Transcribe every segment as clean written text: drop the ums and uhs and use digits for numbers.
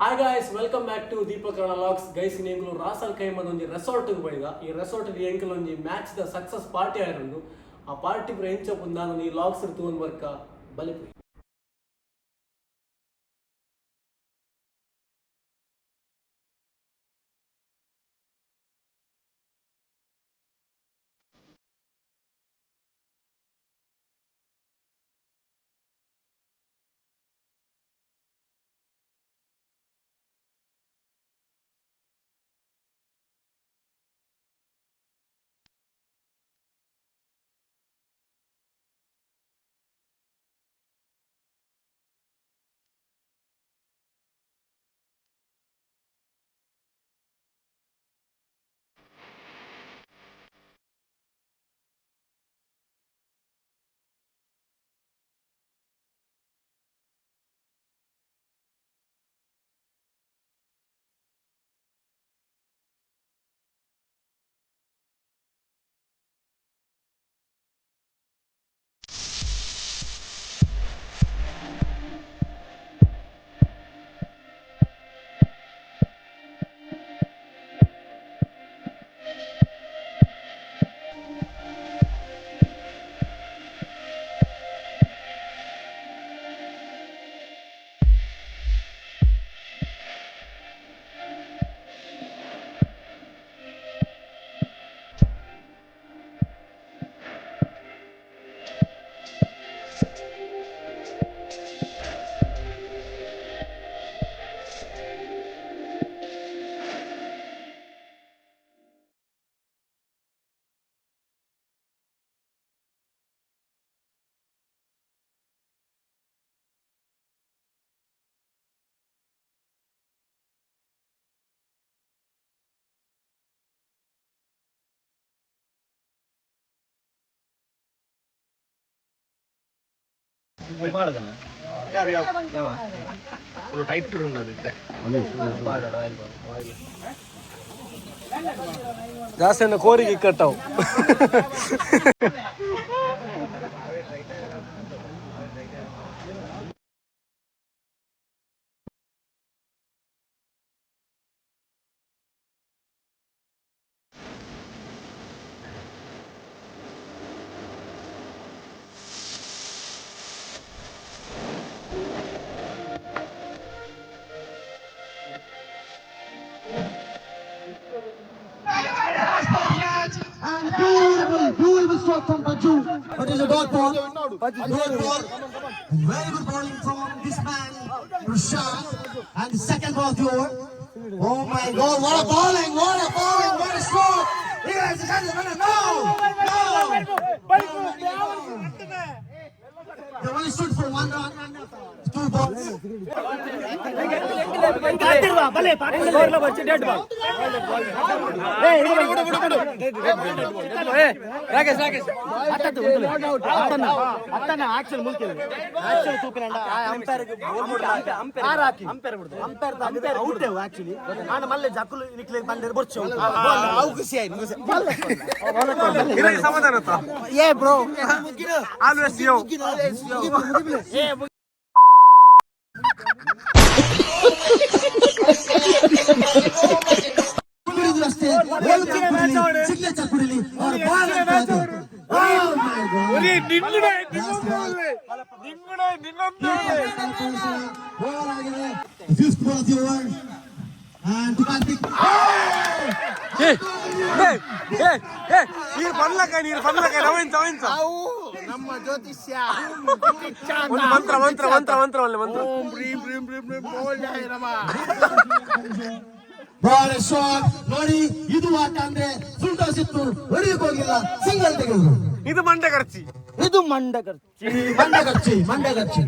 Hi guys, welcome back to Deepak logs. Guys ನೀವು ರಾಸಲ್ ಕೈ ಒಂಜಿ ರೆಸಾರ್ಟ್ಗೆ ಹೋಯ್ದ. ಈ ರೆಸಾರ್ಟ್ ಎಂಕಲ್ ಒಂಜಿ ಮ್ಯಾಚ್ ದ ಸಕ್ಸಸ್ ಪಾರ್ಟಿ ಆಯ್ರಂಡು. ಆ ಪಾರ್ಟಿ ಪುರ ಎಂಚ ನಾನು ಈ ಲಾಗ್ಸ್ ತಗೊಂಡ್ ಬರ್ಕ ಬಲಿಪು. ಜಾಸ್ತಿ ಕೋರಿಗೆ ಕಟ್ಟವು. Beautiful shot from Paju. But it's a dot ball. Dot ball. Very good bowling from this man, Rashad. And the second ball to over. Oh my God! What a bowling! What a bowling! What a stroke! Here is the chance to win it. No! They only stood for one run. Two balls. Yeah, bro. Always yo. ನಮ್ಮ ಜ್ಯೋತಿಷ್ಯ ಮಂತ್ರ ಮಂತ್ರ ಮಂತ್ರ ಮಂತ್ರ ಮಂತ್ರ ಓಂ ಬ್ರೀಂ ಬ್ರೀಂ ಬ್ರೀಂ ಬ್ರೀಂ ಬೋಲ್ಡಾಯ ನಮಃ. Ball shot ನೋಡಿ, ಇದು ಆಟ ಅಂದ್ರೆ ಸುಲ್ಟಾ ಸಿತ್ತು ಹೊಡೆಯಕ್ಕೆ ಹೋಗಿಲ್ಲ, ಸಿಂಗಲ್ ತೆಗೆದ್ರು. ಇದು ಮಂಡ ಖರ್ಚಿ, ಇದು ಮಂಡ ಖರ್ಚಿ, ಮಂಡ ಖರ್ಚಿ, ಮಂಡ ಖರ್ಚಿ.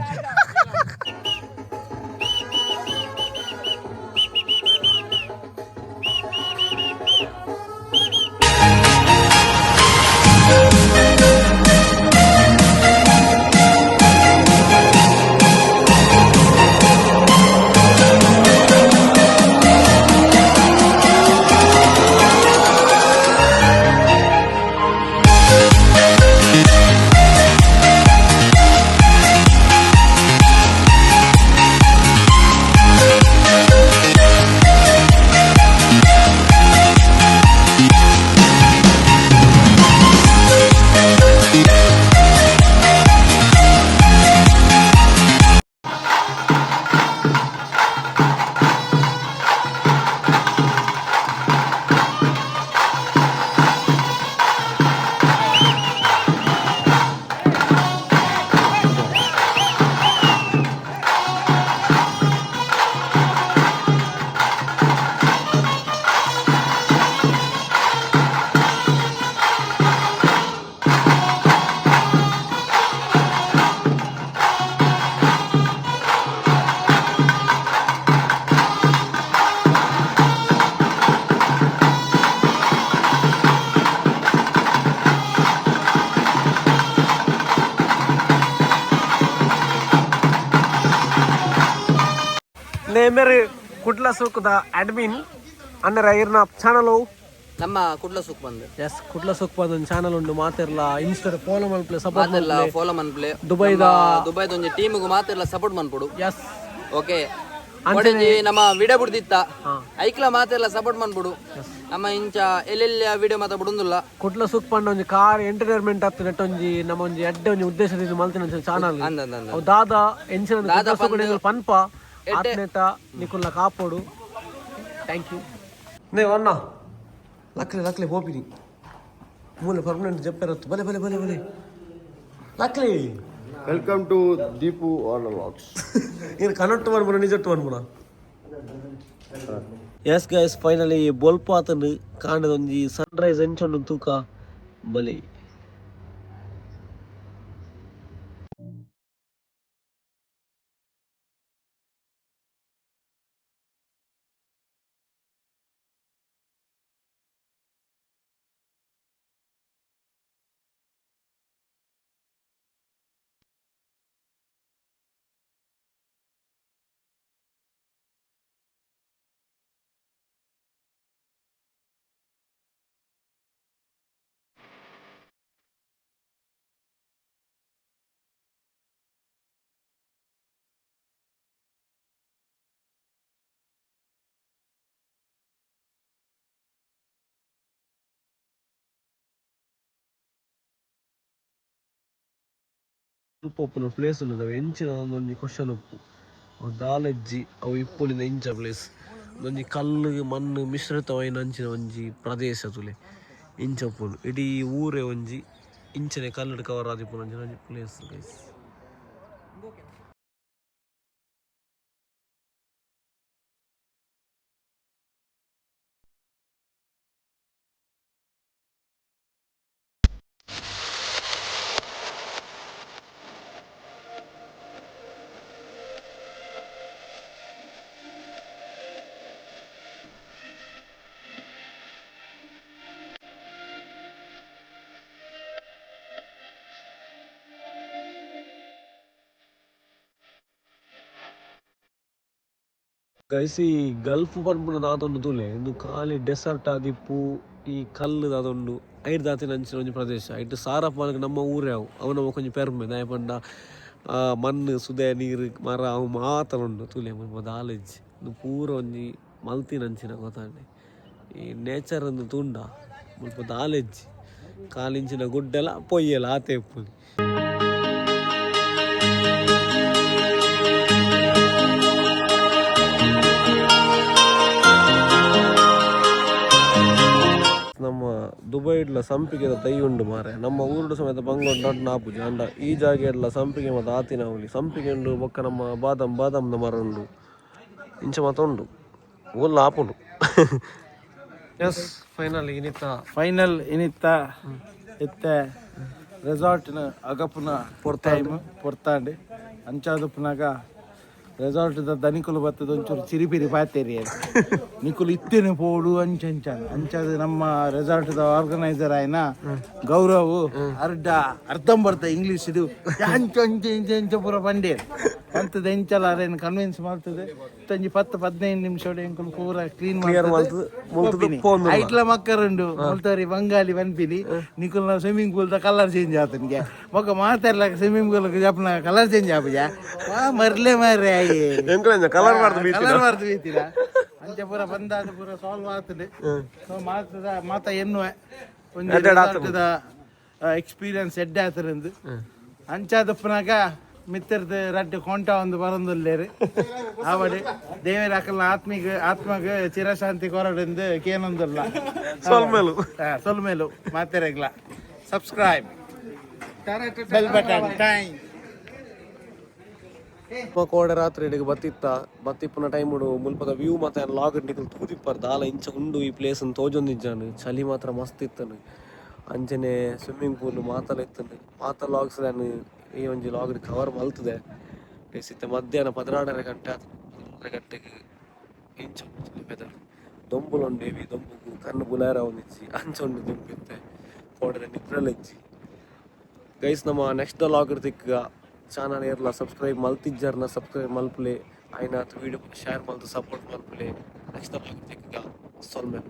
ಮೇರೆ ಕುಡ್ಲ ಸುಖದ ಅಡ್ಮಿನ್ ಅನ್ನರ ಇರ್ನ ಚಾನಲ್ ನಮ್ಮ ಕುಡ್ಲ ಸುಕ್ ಬಂದು ಎಸ್ ಕುಡ್ಲ ಸುಖ ಒಂದು ಚಾನಲ್ ಉಂಡು ಮಾತಿರ್ಲ ಇನ್ಸ್ಟಾ ಫಾಲೋ ಮನ್ಪ್ಲೆ ಸಪೋರ್ಟ್ ಮಾತೆಲ್ಲ ಫಾಲೋ ಮನ್ಪ್ಲೆ ದುಬೈದ ಒಂಜಿ ಟೀಮಿಗೂ ಮಾತೆಲ್ಲ ಸಪೋರ್ಟ್ ಮನ್ಪುಡು ಎಸ್ ಓಕೆ ಒಡೆಂಜಿ ನಮ್ಮ ವಿಡಿಯೋ ಬಿಡ್ದಿತ್ತ ಐಕ್ಲ ಮಾತೆಲ್ಲ ಸಪೋರ್ಟ್ ಮನ್ಪುಡು ನಮ್ಮ ಇಂಚ ಎಲ್ಲೆಲ್ಲ ವಿಡಿಯೋ ಮಾತ ಬಿಡುಂದಿಲ್ಲ ಕುಡ್ಲ ಸುಖ ಪಂಡ ಒಂಜಿ ಕಾರ್ ಎಂಟರ್ಟೈನ್ಮೆಂಟ್ ಆಗ್ತದೆ ನೆಟ್ಟೊಂಜಿ ನಮ್ಮ ಒಂಜಿ ಎಡ್ಡೆ ಒಂಜಿ ಉದ್ದೇಶದಿಂದ ಮಲ್ತಿನ ಚಾನಲ್ ಅವು ದಾದ ಎಂಚಿನ ಪನ್ಪ ಆತ್ನೇತ ನಿಕುಲ್ಲ ಕಾಪೋಡು ಥ್ಯಾಂಕ್ ಯು ನೇ ಅಣ್ಣ ಲಕ್ಲೆ ಹೋಪಿನಿ ಮೂಲೆ ಪರ್ಮನೆಂಟ್ ಜಪ್ಪೆರತ್ತು ಬಲೆ ಬಲೆ ಬಲೆ ಬಲೆ ಲಕ್ಲೆ welcome to Deepu all vlogs. ಏನು ಕನೆಕ್ಟ್ ಮಾಡ್ಬೋಣ ನಿಜಟ್ಟು ಮಾಡ್ಬೋಣ ಎಸ್ ಗೈಸ್ ಫೈನಲಿ ಬೋಲ್ಪಾತನು ಕಾಂಡದೊಂಜಿ ಸನ್ರೈಸ್ ಎಂಚೊಂಡು ತೂಕ ಬಲೆ ಉಪ್ಪು ಪ್ಲೇಸ್ ಉಳ್ಳದ ಎಂಚಿನ ಒಂದೊಂದು ಕ್ವಶನ್ ಉಪ್ಪು ಅವು ದಾಲೆಜ್ಜಿ ಅವು ಇಪ್ಪುಲಿಂದ ಇಂಚ ಪ್ಲೇಸ್ ಒಂಜಿ ಕಲ್ಲು ಮಣ್ಣು ಮಿಶ್ರಿತವಾಯಿನ ಅಂಚಿನ ಒಂಜಿ ಪ್ರದೇಶ ತುಲೆ ಇಂಚ ಉಪ್ಪುಂಡು ಇಡೀ ಊರೇ ಒಂಜಿ ಇಂಚನೆ ಕಲ್ಲುಡು ಕವರ್ ಆದಿಪ್ಪುನ ಒಂಜಿ ಪ್ಲೇಸ್ ಗೈಸ್ ಗೈಸ್ ಈ ಗಲ್ಫ್ ಪನ್ಪುನ ದಾದೊಂದು ತೂಲೆ ಇದು ಖಾಲಿ ಡೆಸರ್ಟ್ ಆದಿಪ್ಪು ಈ ಕಲ್ಲು ದಾದೊಂಡು ಐಟ್ ದಾತಿನ ಅಂಚಿನ ಒಂಜಿ ಪ್ರದೇಶ ಐಟ್ ಸಾರಪ್ಪ ಮನಕ್ ನಮ್ಮ ಊರೇ ಅವು ನಮ್ಮ ಕೊಂಚ ಪೆರ್ಮೆ ದಾಯ ಪಂಡ ಮಣ್ಣು ಸುದೆ ನೀರು ಮರ ಅವು ಮಾತ್ರ ಉಂಡು ತೂಲೆ ದಾಲೆಜ್ಜಿ ಇದು ಪೂರ ಒಂಜಿ ಮಲ್ತಿನ ಅಂಚಿನ ಗೊತ್ತಾಂಡೆ ಈ ನೇಚರ್ ಒಂದು ತುಂಡ ಮುಲ್ಪ ದಾಲೆಜ್ಜಿ ಕಾಲಿಂಚಿನ ಗುಡ್ಡೆಲ್ಲ ಪೊಯ್ಯಲ್ಲ ಆತೆ ಉಪ್ಪು ನಮ್ಮ ದುಬೈಡ್ಲ ಸಂಪಿಗೆ ತೈ ಉಂಡು ಮಾರೆ ನಮ್ಮ ಊರುಡು ಸಮೇತ ಬಂಗೊಂಡು ದೊಡ್ಡ ನಾಪುಜಿ ಅಂಡ ಈ ಜಾಗೆಡ್ಲ ಸಂಪಿಗೆ ಮತ್ತು ಆತಿನ ಅವಳಿ ಸಂಪಿಗೆ ಉಂಡು ಬೊಕ್ಕ ನಮ್ಮ ಬಾದಾಮ್ದ ಮರ ಉಂಡು ಇಂಚ ಮಾತ ಉಂಡು ಓಲ್ಲ ಆಪುಂಡು ಎಸ್ ಫೈನಲ್ ಇನಿತ್ತ ಎತ್ತೆ ರೆಸಾರ್ಟ್ನ ಅಗಪುನ ಪೊರ್ತಾಂಡು ಅಂಚಾದಪ್ಪನಾಗ ರೆಸಾರ್ಟ್ದ ದನಿಕುಲು ಬತ್ತದ ಒಂಚೂರು ಚಿರಿಪಿರಿ ಪಾತೇರಿ ನಿಕುಲು ಇತ್ತೇನೆ ಪೋಡು ಅಂಚದ ನಮ್ಮ ರೆಸಾರ್ಟ್ದ ಆರ್ಗನೈಸರ್ ಆಯ್ನ ಗೌರವ್ ಅರ್ಧಂಬರ್ಧ ಇಂಗ್ಲೀಷ್ ಇದು ಅಂಚ ಪೂರ ಬಂಡೇ ಅಂತದ ಎಂಚಲ ಅರೇನು ಕನ್ವಿನ್ಸ್ ಮಾಡ್ತದೆ ತಂಜಿ 10-15 ನಿಮಿಷ ಎಂಕುಲು ಪೂರ ಕ್ಲೀನ್ ಐಟ್ಲ ಮಕ್ಕರುಂಡು ಮಲ್ತವರಿ ಬಂಗಾಲಿ ಬನ್ಪಿನಿ ನಿಕುಲ್ ನಾವು swimming pool the colour change ಆತನಿಗೆ ಮಗ ಮಾತಾಡ್ಲ ಸ್ವಿಮ್ಮಿಂಗ್ ಪೂಲ್ ಜಪ್ನ ಕಲರ್ ಚೇಂಜ್ ಆಪುಜ ಮರ್ಲೆ ಮಾರ್ರೆ ಕಲರ್ ಮಾಡ್ದು ಬೀತೀರಾ ಅಂಚ ಪೂರ ಬಂದಾದ ಪೂರ ಸಾಲ್ವ್ ಆಗ್ತದೆ ಮಾತ ಎನ್ನುವ ಒಂದು ಎಕ್ಸ್ಪೀರಿಯನ್ಸ್ ಎಡ್ಡೆ ಆತರಂದು ಅಂಚಾದಪ್ಪನಾಗ ಮಿತ್ತರ್ದ ರಡ್ಡು ಕೊಂಟ ಒಂದು ಬರಂದುಲ್ಲೇರು ಆವಡೆ ದೇವರ ಅಕಲ್ನ ಆತ್ಮಗ ಚಿರಶಾಂತಿ ಕೊರಡೆಂದು ಕೇನೊಂದುಲ್ಲ ಸೊಲ್ಮೇಲು ಮಾತೆರೆಗ್ಲ ಸಬ್ಸ್ಕ್ರೈಬ್ ಬೆಲ್ ಬಟನ್ ಟೈಮ್ ಕೋಡೆ ರಾತ್ರಿ ಇಡಿಗೆ ಬತ್ತಿಪ್ಪನ ಟೈಮ್ ಮುಲ್ಪದ ವ್ಯೂ ಮತ್ತೆ ಲಾಗ್ ನಿಕಲ್ ತೂದಿಪ್ಪಾರ ದಾಲ ಇಂಚ ಉಂಡು ಈ ಪ್ಲೇಸ್ ಅನ್ನು ತೋಜೊಂದಿಜ್ಜಾನು ಚಳಿ ಮಾತ್ರ ಮಸ್ತ್ ಇತ್ತನು ಅಂಚನೆ ಸ್ವಿಮ್ಮಿಂಗ್ ಪೂಲ್ ಮಾತಲ ಇತ್ತನು ಮಾತ ಲಾಗ್ಸ್ ನಾನು ಈ ಒಂಜಿ ಲಾಗ್ ಕವರ್ ಮಲ್ತದೆ ಸಿತ್ತ ಮಧ್ಯಾಹ್ನ 16 ಗಂಟೆಗೆ ಇಂಚ ಬೆದರು ದೊಂಬುಲೊಂಡೇವಿ ದೊಂಬುಗು ಕಣ್ಣು ಬುಲಾರ ಒಂದಿಜ್ಜಿ ಅಂಚೊಂಡು ದುಂಬಿತ್ತೆ ಕೋಡೆ ನಿಪ್ರಲೆಜ್ಜಿ ಗೈಸ್ ನಮ್ಮ ನೆಕ್ಸ್ಟ್ ಲಾಗ್ ತಿಕ್ಕ ಚಾನಲ್ ಏರ್ಲ ಸಬ್ಸ್ಕ್ರೈಬ್ ಮಲ್ತಿಜ್ಜರ್ನ ಸಬ್ಸ್ಕ್ರೈಬ್ ಮಲ್ಪಲೆ ಆಯ್ನಾತು ವಿಡಿಯೋ ಶೇರ್ ಮಾಡ್ದು ಸಪೋರ್ಟ್ ಮಾಡ್ಕೊಳ್ಳಿ. ನೆಕ್ಸ್ಟ್ ಸೊಲ್ಮೆ.